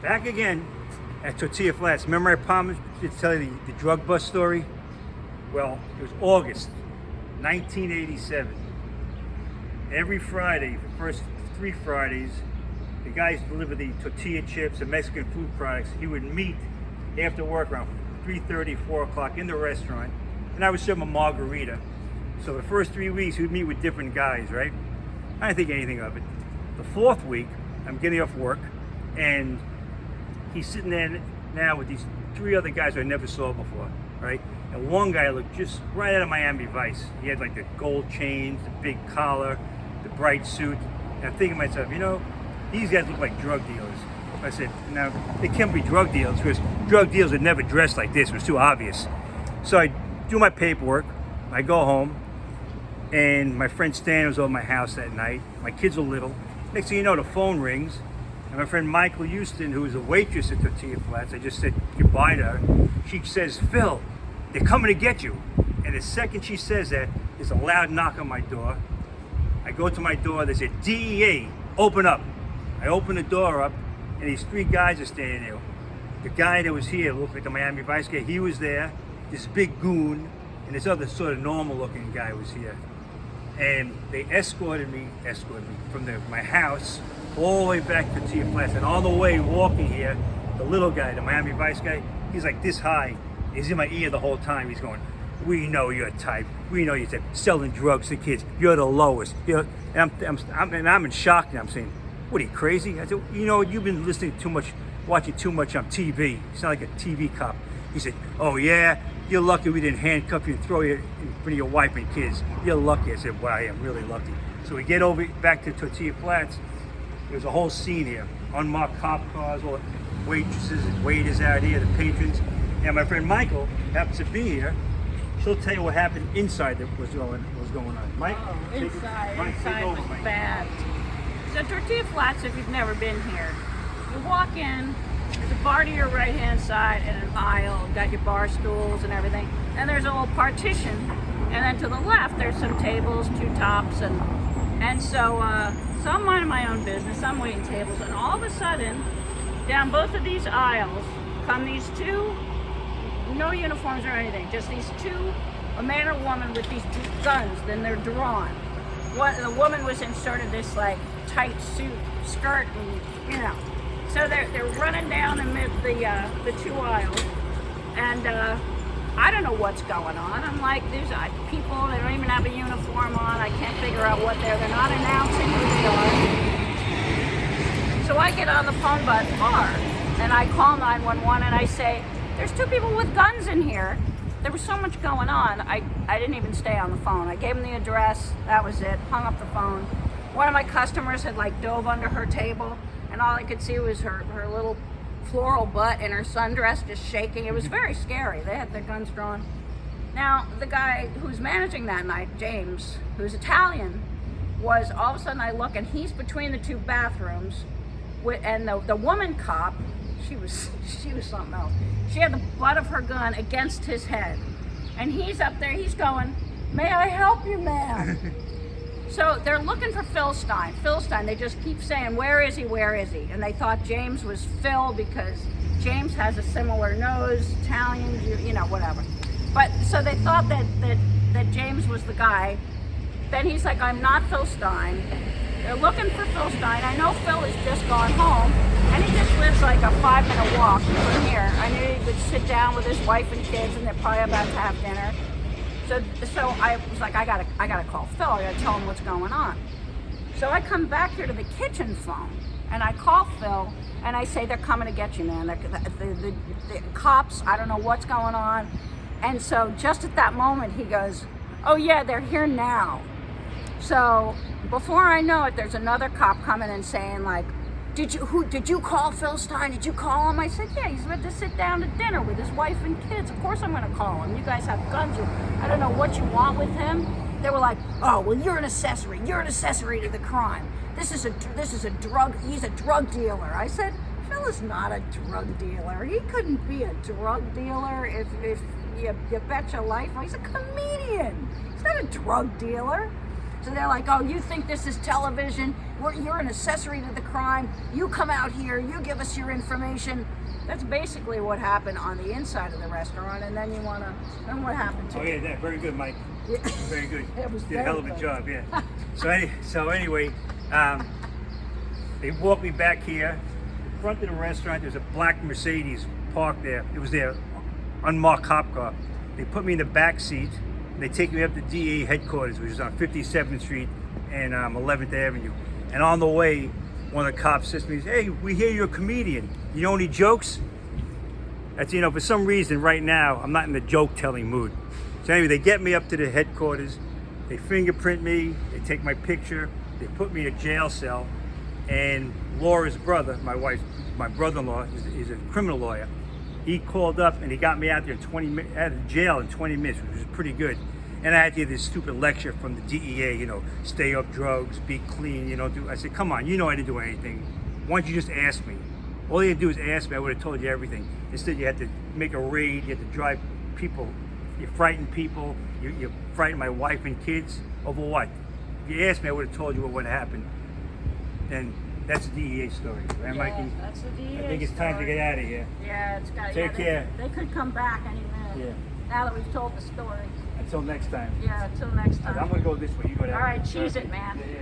Back again at Tortilla Flats. Remember I promised to tell you the drug bust story? Well, it was August 1987. Every Friday, the first 3 Fridays, the guys deliver the tortilla chips and Mexican food products. He would meet after work around 3:30, 4 o'clock in the restaurant, and I would serve him a margarita. So the first 3 weeks, he would meet with different guys, right? I didn't think anything of it. The 4th week, I'm getting off work, and he's sitting there now with these 3 other guys who I never saw before, right? And one guy looked just right out of Miami Vice. He had like the gold chains, the big collar, the bright suit. And I'm thinking to myself, you know, these guys look like drug dealers. I said, now, they can't be drug dealers because drug dealers would never dress like this. It was too obvious. So I do my paperwork. I go home, and my friend Stan was over my house that night. My kids are little. Next thing you know, the phone rings. And my friend Michael Houston, who was a waitress at Tortilla Flats, I just said goodbye to her. She says, Phil, they're coming to get you. And the second she says that, there's a loud knock on my door. I go to my door, they said, DEA, open up. I open the door up, and these 3 guys are standing there. The guy that was here looked like the Miami Vice guy. He was there, this big goon, and this other sort of normal looking guy was here. And they escorted me from my house all the way back to Tortilla Flats. And on the way walking here, the little guy, the Miami Vice guy, he's like this high. He's in my ear the whole time. He's going, we know your type. We know your type. Selling drugs to kids. You're the lowest. And I'm in shock now. I'm saying, what are you, crazy? I said, you know, you've been listening too much, watching too much on TV. You sound like a TV cop. He said, oh yeah, you're lucky we didn't handcuff you and throw you in front of your wife and kids. You're lucky. I said, well, I am really lucky. So we get over back to Tortilla Flats. There's a whole scene here. Unmarked cop cars, all the waitresses and waiters out here, the patrons. And my friend Michael happens to be here. She'll tell you what happened inside that was going on. Mike? Oh, inside over, was Mike. bad. So Tortilla Flats, if you've never been here, you walk in, there's a bar to your right-hand side and an aisle, got your bar stools and everything, and there's a little partition, and then to the left there's some tables, 2 tops, and so I'm minding my own business, I'm waiting tables, and all of a sudden, down both of these aisles come these 2, no uniforms or anything, just these 2, a man or woman with these guns, then they're drawn. The woman was in sort of this like tight suit, skirt, and you know. So they're running down amid the 2 aisles, and I don't know what's going on. I'm like, there's people that don't even have a uniform on. I can't figure out what they're not announcing who they are. So I get on the phone by the bar, and I call 911, and I say, there's 2 people with guns in here. There was so much going on, I didn't even stay on the phone. I gave them the address, that was it, hung up the phone. One of my customers had like dove under her table, and all I could see was her little floral butt and her sundress just shaking. It was very scary. They had their guns drawn. Now, the guy who's managing that night, James, who's Italian, was all of a sudden I look and he's between the 2 bathrooms, and the woman cop, she was something else. She had the butt of her gun against his head. And he's up there, he's going, may I help you, ma'am? So they're looking for Phil Stein. Phil Stein, they just keep saying, where is he, where is he? And they thought James was Phil because James has a similar nose, Italian, you know, whatever. But so they thought that James was the guy. Then he's like, I'm not Phil Stein. They're looking for Phil Stein. I know Phil has just gone home, and he just lives like a 5-minute walk from here. I knew he would sit down with his wife and kids, and they're probably about to have dinner. So I was like, I gotta call Phil. I gotta tell him what's going on. So I come back here to the kitchen phone, and I call Phil, and I say, they're coming to get you, man. The cops, I don't know what's going on. And so just at that moment, he goes, oh yeah, they're here now. So before I know it, there's another cop coming and saying like, did you call Phil Stein? Did you call him? I said, yeah, he's about to sit down to dinner with his wife and kids. Of course I'm gonna call him. You guys have guns. I don't know what you want with him. They were like, oh, well, you're an accessory. You're an accessory to the crime. This is a drug, he's a drug dealer. I said, Phil is not a drug dealer. He couldn't be a drug dealer if you bet your life. He's a comedian. He's not a drug dealer. So they're like, oh, you think this is television? You're an accessory to the crime. You come out here, you give us your information. That's basically what happened on the inside of the restaurant. And then then what happened to Oh yeah, very good, Mike. Yeah. Very good. It was Did a very hell of a good. job, yeah. So anyway, they walked me back here. In front of the restaurant, there's a black Mercedes parked there. It was their unmarked cop car. They put me in the back seat. And they take me up to DA headquarters, which is on 57th Street and 11th Avenue. And on the way, one of the cops says to me, "Hey, we hear you're a comedian. You know any jokes?" That's, for some reason right now, I'm not in the joke telling mood. So anyway, they get me up to the headquarters. They fingerprint me. They take my picture. They put me in a jail cell. And Laura's brother, my brother-in-law, is a criminal lawyer. He called up and he got me out there out of jail in 20 minutes, which was pretty good. And I had to hear this stupid lecture from the DEA, stay off drugs, be clean, I said, come on, I didn't do anything. Why don't you just ask me? All you had to do is ask me, I would have told you everything. Instead, you had to make a raid, you had to drive people, you frighten people, you frighten my wife and kids. Over what? If you asked me, I would have told you what would happen. And that's the DEA story, right, Yeah, Mikey? that's the DEA I think it's time to get out of here. Yeah, it's got. Take care. They could come back any minute. Yeah. Now that we've told the story. Until next time. Yeah, until next time. I'm gonna go this way. You go that way. All right, cheese it, man. Yeah.